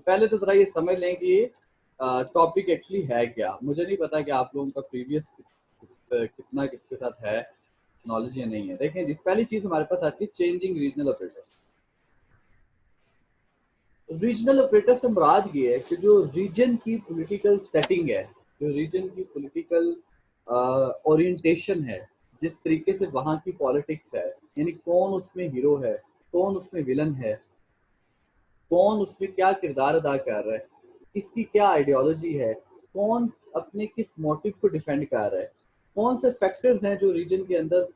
पहले तो ज़रा ये समझ लें कि टॉपिक एक्चुअली है क्या। मुझे नहीं पता कि आप लोगों का प्रीवियस कितना किसके साथ है नॉलेज या नहीं है। देखें जी, पहली चीज़ हमारे पास आती है changing regional operators. Regional operator से मुराद ये है कि जो रीजन की पॉलिटिकल सेटिंग है, जो रीजन की पॉलिटिकल ओरिएंटेशन है, जिस तरीके से वहाँ की पॉलिटिक्स है, यानी कौन उसमें हीरो है, कौन उसमें विलन है, कौन उसमें क्या किरदार अदा कर रहा है, किसकी क्या आइडियोलॉजी है, कौन अपने किस मोटिव को डिफेंड कर रहा है, कौन से फैक्टर्स हैं जो रीजन के अंदर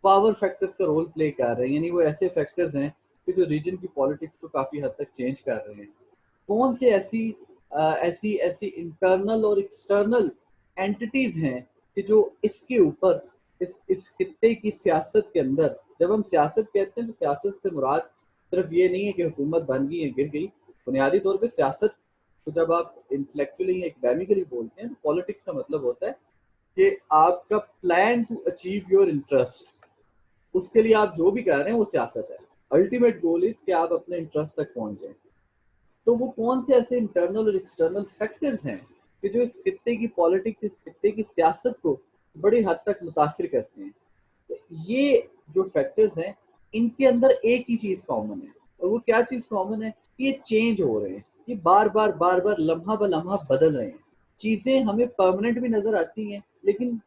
पावर फैक्टर्स का रोल प्ले कर रहे हैं, यानी वो ऐसे फैक्टर्स हैं कि जो रीजन की पॉलिटिक्स को काफ़ी हद तक चेंज कर रहे हैं। कौन से ऐसी ऐसी इंटरनल और एक्सटर्नल एंटिटीज हैं कि जो इसके ऊपर इस खित्ते की सियासत के अंदर, जब हम सियासत कहते हैं तो सियासत से मुराद सिर्फ ये नहीं है कि हुकूमत बन गई है गिर गई। बुनियादी तौर पे सियासत तो जब आप इंटेलेक्चुअली या एकेडमिकली बोलते हैं, पॉलिटिक्स का मतलब होता है कि आपका plan to achieve your interest, उसके लिए आप जो भी कर रहे हैं वो सियासत है। अल्टीमेट गोल इज कि आप अपने इंटरेस्ट तक पहुंच जाएं। तो वो कौन से ऐसे इंटरनल और एक्सटर्नल फैक्टर्स हैं कि जो इस खित्ते की पॉलिटिक्स, इस खित्ते की सियासत को बड़ी हद तक मुतासिर करते हैं। तो ये जो फैक्टर्स हैं, इनके अंदर एक ही चीज़ कॉमन है, और वो क्या चीज़ कॉमन है कि ये चेंज हो रहे हैं, ये बार बार लम्हा ब लम्हा बदल रहे हैं। चीज़ें हमें परमानेंट भी नज़र आती हैं, लेकिन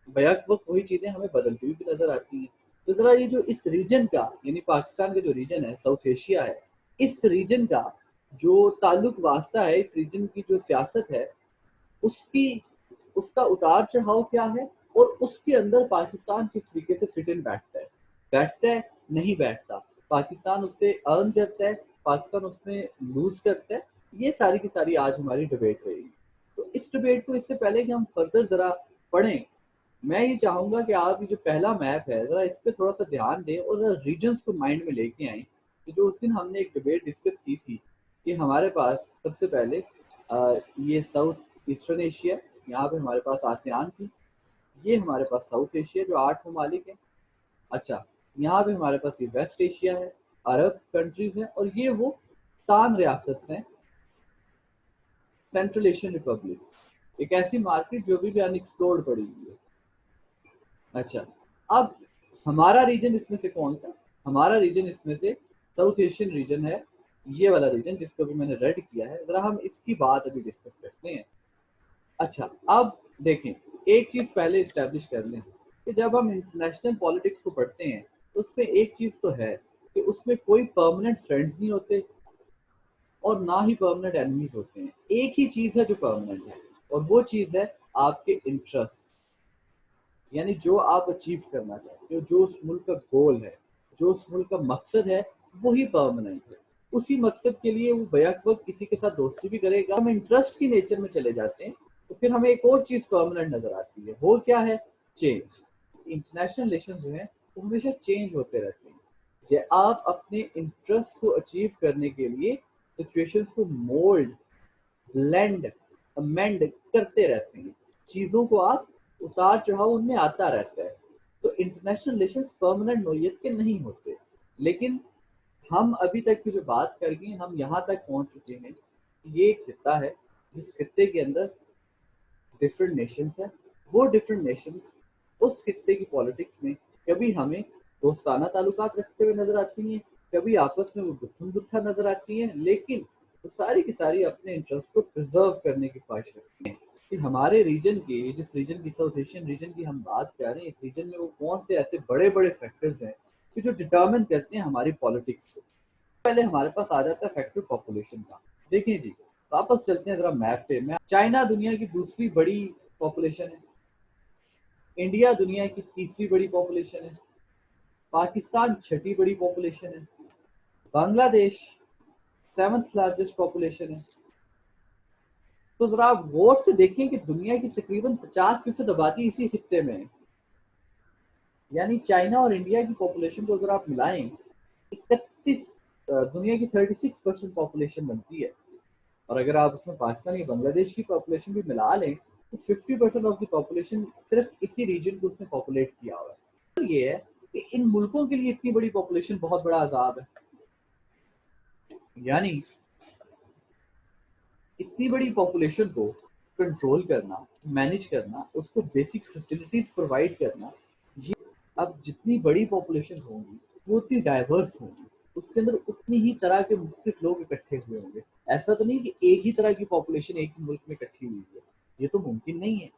बैक वक्त वही चीज़ें हमें बदलती हुई भी नज़र आती हैं। तो ज़रा ये जो इस रीजन का, यानी पाकिस्तान का जो रीजन है, साउथ एशिया है, इस रीजन का जो ताल्लुक वास्ता है, इस रीजन की जो सियासत है, उसकी उसका उतार चढ़ाव क्या है, और उसके अंदर पाकिस्तान किस तरीके से फिट इन बैठता है, नहीं बैठता, पाकिस्तान उससे अर्न करता है, पाकिस्तान उसमें लूज करता है। ये सारी की सारी आज हमारी डिबेट रहेगी। तो इस डिबेट को, इससे पहले कि हम फर्दर ज़रा पढ़ें, मैं ये चाहूँगा कि आप ये जो पहला मैप है, ज़रा इस पर थोड़ा सा ध्यान दें और ज़रा रीजन्स को माइंड में लेके आएँ कि जो उस दिन हमने एक डिबेट डिस्कस की थी कि हमारे पास सबसे पहले ये साउथ ईस्टर्न एशिया, यहाँ पे हमारे पास आसियान थी, ये हमारे पास साउथ एशिया जो 8 ममालिक हैं। अच्छा, यहाँ पे हमारे पास ये वेस्ट एशिया है, अरब कंट्रीज हैं, और ये वो तान रियासत हैं, सेंट्रल एशियन रिपब्लिक्स, एक ऐसी मार्केट जो भी अनएक्सप्लोर्ड पड़ी हुई है। अच्छा, अब हमारा रीजन इसमें से कौन सा? हमारा रीजन इसमें से साउथ एशियन रीजन है, ये वाला रीजन जिसको भी मैंने रेड किया है। ज़रा हम इसकी बात अभी डिस्कस करते हैं। अच्छा, अब देखें, एक चीज़ पहले इस्टेब्लिश कर लें कि जब हम इंटरनेशनल पॉलिटिक्स को पढ़ते हैं, तो उसमें एक चीज़ तो है कि उसमें कोई परमानेंट फ्रेंड्स नहीं होते और ना ही परमानेंट एनिमीज होते हैं। एक ही चीज़ है जो परमानेंट है, और वो चीज़ है आपके इंटरेस्ट, यानी जो आप अचीव करना चाहते हो, जो उस मुल्क का गोल है, जो उस मुल्क का मकसद है, वही परमानेंट है। उसी मकसद के लिए वो बैक वक्त किसी के साथ दोस्ती भी करेगा। हम इंटरेस्ट की नेचर में चले जाते हैं तो फिर हमें एक और चीज़ परमानेंट नजर आती है, वो क्या है? चेंज। इंटरनेशनल रिलेशन जो है वो हमेशा चेंज होते रहते हैं। आप अपने इंटरेस्ट को अचीव करने के लिए सिचुएशंस को मोल्ड, ब्लेंड, अमेंड करते रहते हैं। चीज़ों को आप उतार चढ़ाव उनमें आता रहता है। तो इंटरनेशनल रिलेशंस परमानेंट नोयत के नहीं होते। लेकिन हम अभी तक की जो बात कर गए, हम यहाँ तक पहुँच चुके हैं। ये एक खित्ता है जिस खित्ते के अंदर डिफरेंट नेशंस हैं। वो डिफरेंट नेशंस उस खित्ते की पॉलिटिक्स में कभी हमें दोस्ताना ताल्लुकात रखते हुए नजर आती हैं, कभी आपस में वो गुत्थम गुत्था नजर आती हैं, लेकिन वो सारी की सारी अपने इंटरेस्ट को प्रिजर्व करने की ख्वाहिश रखती हैं कि हमारे रीजन की, जिस रीजन की, साउथ एशियन रीजन की हम बात कर रहे हैं, इस रीजन में वो कौन से ऐसे बड़े बड़े फैक्टर्स हैं कि जो डिटर्मिन करते हैं हमारी पॉलिटिक्स को। पहले हमारे पास आ जाता है फैक्टर पॉपुलेशन का। देखिए जी, वापस चलते हैं जरा मैप पे। मैं चाइना दुनिया की दूसरी बड़ी पॉपुलेशन है, इंडिया दुनिया की तीसरी बड़ी पॉपुलेशन है, पाकिस्तान छठी बड़ी पॉपुलेशन है, बांग्लादेश सेवंथ लार्जेस्ट पॉपुलेशन है। तो जरा आप गौर से देखें कि दुनिया की तकरीबन 50% आबादी इसी खित्ते में है। यानी चाइना और इंडिया की पॉपुलेशन को अगर आप मिलाएं, 31 दुनिया की 36% पॉपुलेशन बनती है। और अगर आप उसमें पाकिस्तान या बांग्लादेश की पॉपुलेशन भी मिला लें तो 50% ऑफ द पॉपुलेशन सिर्फ इसी रीजन को उसने पॉपुलेट किया हुआ है। तो ये है कि इन मुल्कों के लिए इतनी बड़ी पॉपुलेशन बहुत बड़ा अजाब है। यानी इतनी बड़ी पॉपुलेशन को कंट्रोल करना, मैनेज करना, उसको बेसिक फैसिलिटीज प्रोवाइड करना, ये अब जितनी बड़ी पॉपुलेशन होगी वो उतनी डाइवर्स होगी, उसके अंदर उतनी ही तरह के मुख्तलिफ लोग इकट्ठे हुए होंगे। ऐसा तो नहीं कि एक ही तरह की पॉपुलेशन एक ही मुल्क में इकट्ठी हुई है, ये तो मुमकिन नहीं है।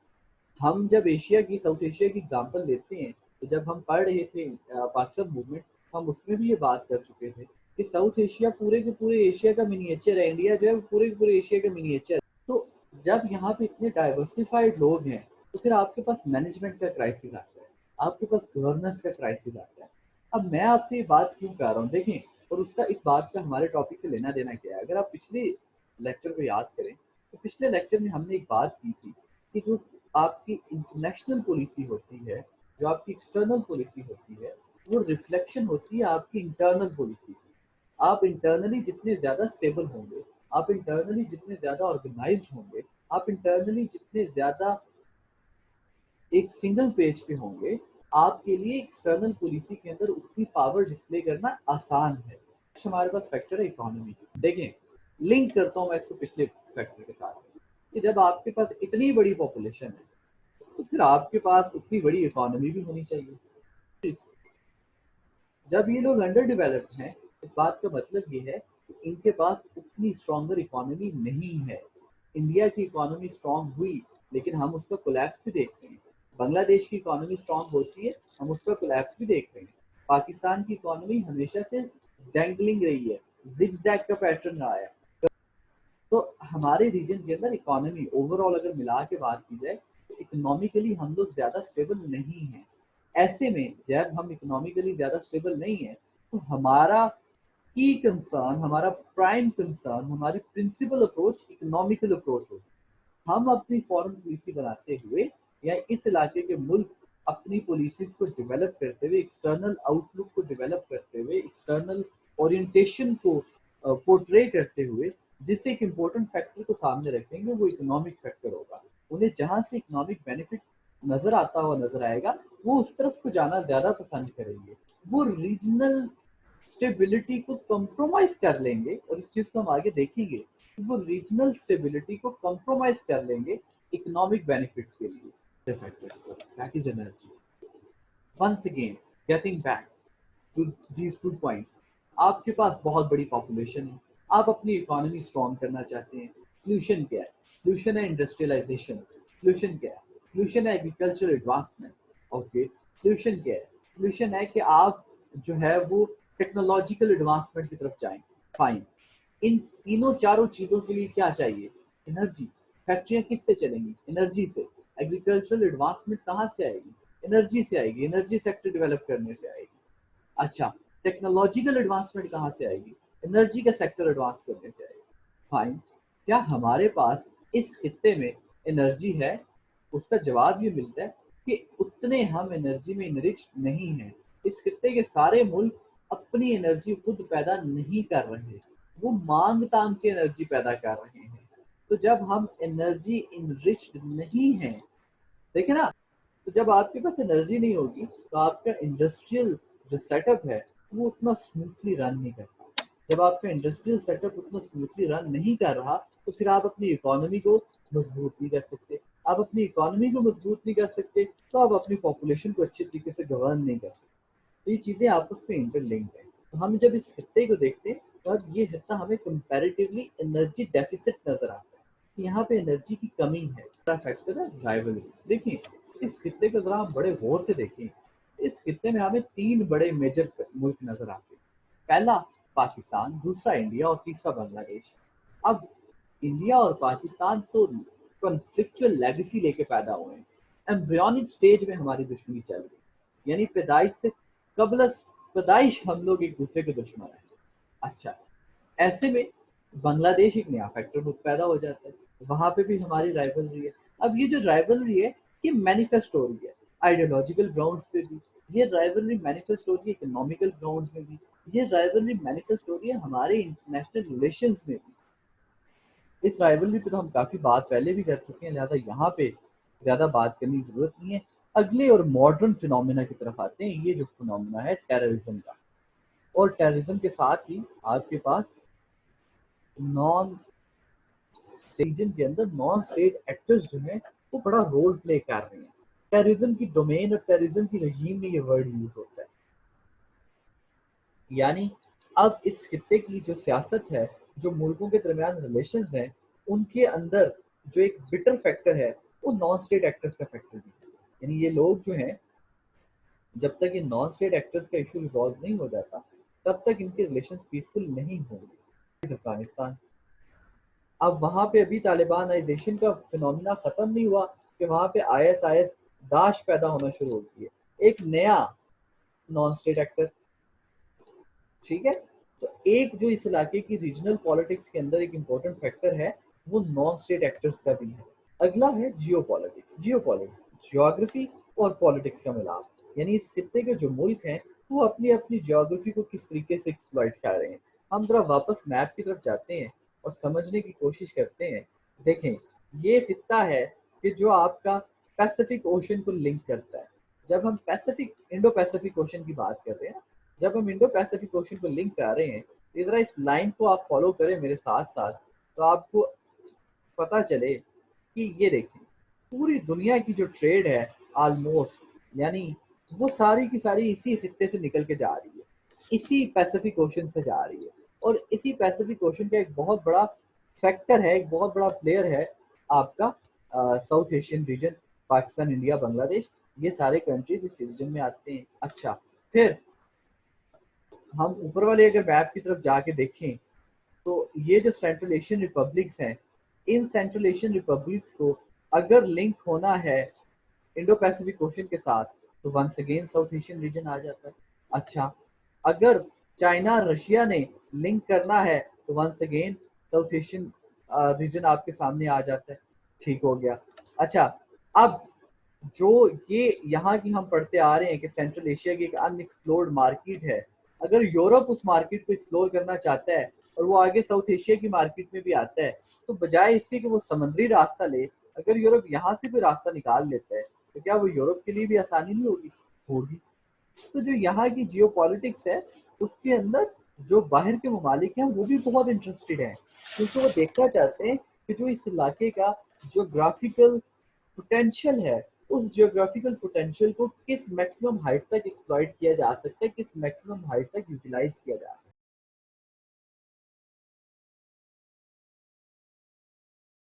हम जब एशिया की साउथ एशिया की एग्जांपल लेते हैं, तो जब हम पढ़ रहे थे पाकिस्तान मूवमेंट, हम उसमें भी ये बात कर चुके थे कि साउथ एशिया पूरे के पूरे एशिया का मिनिएचर है, इंडिया जो है वो पूरे के पूरे एशिया का मिनिएचर। तो जब यहाँ पे इतने डाइवर्सिफाइड लोग हैं, तो फिर आपके पास मैनेजमेंट का क्राइसिस आता है, आपके पास गवर्नेंस का क्राइसिस आता है। अब मैं आपसे ये बात क्यों कर रहा हूँ, देखें, और उसका इस बात का हमारे टॉपिक से लेना देना क्या है। अगर आप पिछले लेक्चर को याद करें, तो पिछले लेक्चर में हमने एक बात की थी कि जो आपकी इंटरनेशनल पॉलिसी होती है, जो आपकी एक्सटर्नल पॉलिसी होती है, वो रिफ्लेक्शन होती है आपकी इंटरनल पॉलिसी की। आप इंटरनली जितने ज़्यादा स्टेबल होंगे, आप इंटरनली जितने ज़्यादा ऑर्गेनाइज्ड होंगे, आप इंटरनली जितने ज़्यादा एक सिंगल पेज पे होंगे, आपके लिए एक्सटर्नल पॉलिसी के अंदर उतनी पावर डिस्प्ले करना आसान है। हमारे पास फैक्टर है इकोनॉमी। देखें, लिंक करता हूँ मैं इसको पिछले फैक्टर के साथ कि जब आपके पास इतनी बड़ी पॉपुलेशन है, तो फिर आपके पास उतनी बड़ी इकोनॉमी भी होनी चाहिए। जब ये लोग अंडर डेवलप्ड हैं, इस बात का मतलब ये है कि इनके पास उतनी स्ट्रॉन्गर इकोनॉमी नहीं है। इंडिया की इकोनॉमी स्ट्रॉन्ग हुई, लेकिन हम उसका कोलैप्स भी देखते हैं। बांग्लादेश की इकोनॉमी स्ट्रॉन्ग होती है, हम उसका कोलैप्स भी देखते हैं। पाकिस्तान की इकोनॉमी हमेशा से डैंगलिंग रही है, जिग जैग का पैटर्न रहा है। तो हमारे रीजन के अंदर इकोनॉमी ओवरऑल अगर मिला के बात की जाए, तो इकोनॉमिकली हम लोग ज़्यादा स्टेबल नहीं हैं। ऐसे में जब हम इकोनॉमिकली ज़्यादा स्टेबल नहीं है, तो हमारा की कंसर्न, हमारा प्राइम कंसर्न, हमारी प्रिंसिपल अप्रोच इकोनॉमिकल अप्रोच होगी। हम अपनी फॉरेन पॉलिसी बनाते हुए या इस इलाके के मुल्क अपनी पॉलिसीज को डेवलप करते हुए, एक्सटर्नल आउटलुक को डेवलप करते हुए, एक्सटर्नल ओरिएंटेशन को पोर्ट्रे करते हुए, जिससे एक इम्पोर्टेंट फैक्टर को सामने रखेंगे, वो इकोनॉमिक फैक्टर होगा। उन्हें जहाँ से इकोनॉमिक बेनिफिट नजर आता हुआ नजर आएगा, वो उस तरफ को जाना ज्यादा पसंद करेंगे। वो रीजनल स्टेबिलिटी को कॉम्प्रोमाइज कर लेंगे, और इस चीज को हम आगे देखेंगे कि वो रीजनल स्टेबिलिटी को कॉम्प्रोमाइज कर लेंगे इकोनॉमिक बेनिफिट्स के लिए। That is energy. Once again, getting back to these 2 points, आपके पास बहुत बड़ी पॉपुलेशन है, आप अपनी इकोनॉमी स्ट्रॉन्ग करना चाहते हैं। सोल्यूशन क्या है? सोल्यूशन है इंडस्ट्रियलाइजेशन। सोल्यूशन क्या है? सोल्यूशन है एग्रीकल्चर एडवांसमेंट। ओके, सोल्यूशन क्या है? सोल्यूशन है कि आप जो है वो टेक्नोलॉजिकल एडवांसमेंट की तरफ जाएं। फाइन। इन तीनों चारों चीजों के लिए क्या चाहिए? एनर्जी। फैक्ट्रियां किससे चलेंगी? एनर्जी से। एग्रीकल्चरल एडवांसमेंट कहाँ से आएगी? एनर्जी से आएगी, एनर्जी सेक्टर डेवलप करने से आएगी। अच्छा, टेक्नोलॉजिकल एडवांसमेंट कहाँ से आएगी? एनर्जी का सेक्टर एडवांस करने से आएगी। फाइन। क्या हमारे पास इस खित्ते में एनर्जी है? उसका जवाब ये मिलता है कि उतने हम एनर्जी में इनरिच नहीं हैं। इस खित्ते के सारे मुल्क अपनी एनर्जी खुद पैदा नहीं कर रहे, वो मांग तांग के एनर्जी पैदा कर रहे हैं। तो जब हम एनर्जी इनरिच्ड नहीं हैं, देखे ना, तो जब आपके पास एनर्जी नहीं होगी, तो आपका इंडस्ट्रियल जो सेटअप है वो उतना स्मूथली रन नहीं करता। जब आपका इंडस्ट्रियल सेटअप उतना स्मूथली रन नहीं कर रहा, तो फिर आप अपनी इकोनॉमी को मजबूत नहीं कर सकते। आप अपनी इकोनॉमी को मजबूत नहीं कर सकते, तो आप अपनी पॉपुलेशन को अच्छे तरीके से गवर्न नहीं कर सकते। तो ये चीज़ें आपस में इंटरलिंक्ड है। तो हम जब इस खत्ते को देखते हैं, तो अब ये खत्ता हमें कंपैरेटिवली एनर्जी डेफिसिट नजर आता है कि यहाँ पे एनर्जी की कमी है। दूसरा फैक्टर है राइवलरी। देखिए, इस खत्ते को जरा आप बड़े गौर से देखें। इस खत्ते में हमें 3 बड़े मेजर मुल्क नजर आते हैं। पहला पाकिस्तान, दूसरा इंडिया और तीसरा बांग्लादेश। अब इंडिया और पाकिस्तान तो कॉन्फ्लिक्चुअल लेगेसी लेके पैदा हुए हैं। एम्ब्रियोनिक स्टेज में हमारी दुश्मनी चल रही है, यानी पैदाइश से कबल पैदाइश हम लोग एक दूसरे के दुश्मन हैं। अच्छा, ऐसे में बांग्लादेश एक नया फैक्टर पैदा हो जाता है, वहां पे भी हमारी राइवलरी है। अब ये जो राइवलरी है, ये मैनिफेस्ट हो रही है आइडियोलॉजिकल ग्राउंड्स पे भी, ये राइवलरी मैनिफेस्ट हो रही है इकोनॉमिकल ग्राउंड्स में भी, ये राइवलरी मैनिफेस्ट हो रही है हमारे इंटरनेशनल रिलेशंस में भी। इस राइवलरी पे तो हम काफ़ी बात पहले भी कर चुके हैं, लिहाजा यहाँ पे ज़्यादा बात करने की ज़रूरत नहीं है। अगले और मॉडर्न फिनोमिना की तरफ आते हैं। ये जो फिनोमिना है टेररिज्म का, और टेररिज्म के साथ ही आपके पास नॉन रीजन के अंदर नॉन स्टेट एक्टर्स जो हैं वो बड़ा रोल प्ले कर रहे हैं। टेररिज्म की डोमेन और टेररिज्म की रजीम में ये वर्ड यूज होता है। यानी अब इस खित्ते की जो सियासत है, जो मुल्कों के दरमियान रिलेशंस हैं, उनके अंदर जो एक बिटर फैक्टर है वो नॉन स्टेट एक्टर्स का फैक्टर भी है। यानी ये लोग जो हैं, जब तक ये नॉन स्टेट एक्टर्स का इशू रिजॉल्व नहीं हो जाता तब तक इनके रिलेशन पीसफुल नहीं होंगे। अफगानिस्तान, अब वहां पे अभी तालिबानाइजेशन का फिनोमिना खत्म नहीं हुआ कि वहां पे ISIS दाश पैदा होना शुरू होती है, एक नया नॉन स्टेट एक्टर। ठीक है, तो एक जो इस इलाके की रीजनल पॉलिटिक्स के अंदर एक इम्पोर्टेंट फैक्टर है वो नॉन स्टेट एक्टर्स का भी है। अगला है जियो पॉलिटिक्स। जियो पॉलिटिक्स जियोग्राफी और पॉलिटिक्स का मिलाप, यानी इस खित्ते के जो मुल्क हैं वो अपनी अपनी जियोग्राफी को किस तरीके से एक्सप्लॉइट कर रहे हैं। हम जरा वापस मैप की तरफ जाते हैं और समझने की कोशिश करते हैं। देखें, ये खित्ता है कि जो आपका पैसिफिक ओशन को लिंक करता है। जब हम पैसिफिक इंडो पैसिफिक ओशन की बात कर रहे हैं, जब हम इंडो पैसिफिक ओशन को लिंक कर रहे हैं, तो जरा इस लाइन को आप फॉलो करें मेरे साथ साथ, तो आपको पता चले कि ये देखें, पूरी दुनिया की जो ट्रेड है ऑलमोस्ट, यानी वो सारी की सारी इसी खित्ते से निकल के जा रही है, इसी पैसिफिक ओशन से जा रही है। और इसी पैसिफिक ओशन का एक बहुत बड़ा फैक्टर है, एक बहुत बड़ा प्लेयर है आपका south Asian reason. Pakistan, India, Bangladesh, ये सारे कंट्रीज इस रीजन में आते हैं। अच्छा, फिर हम ऊपर वाले अगर मैप की तरफ जाके देखें तो ये जो सेंट्रल एशियन रिपब्लिक्स हैं, इन सेंट्रल एशियन रिपब्लिक्स को अगर लिंक होना है इंडो पैसिफिक ओशन के साथ तो once again South Asian region आ जाता है। अच्छा, अगर चाइना रशिया ने लिंक करना है तो once again South Asian region आपके सामने आ जाता है। ठीक हो गया। अच्छा, अब जो ये यहाँ की हम पढ़ते आ रहे हैं कि सेंट्रल एशिया की एक अनएक्सप्लोर्ड मार्केट है, अगर यूरोप उस मार्केट को एक्सप्लोर करना चाहता है और वो आगे साउथ एशिया की मार्केट में भी आता है, तो बजाय इसके कि वो समुद्री रास्ता ले, अगर यूरोप यहाँ से भी रास्ता निकाल लेता है तो क्या वो यूरोप के लिए भी आसानी नहीं होगी? होगी। तो जो यहाँ की जियो पॉलिटिक्स है उसके अंदर जो बाहर के ममालिक हैं वो भी बहुत इंटरेस्टेड हैं, क्योंकि वो देखना चाहते हैं कि जो इस इलाके का जियोग्राफिकल पोटेंशियल है, उस जियोग्राफिकल पोटेंशियल को किस मैक्सिमम हाइट तक एक्सप्लॉइट किया जा सकता है, किस मैक्सिमम हाइट तक यूटिलाइज किया जा सकता है।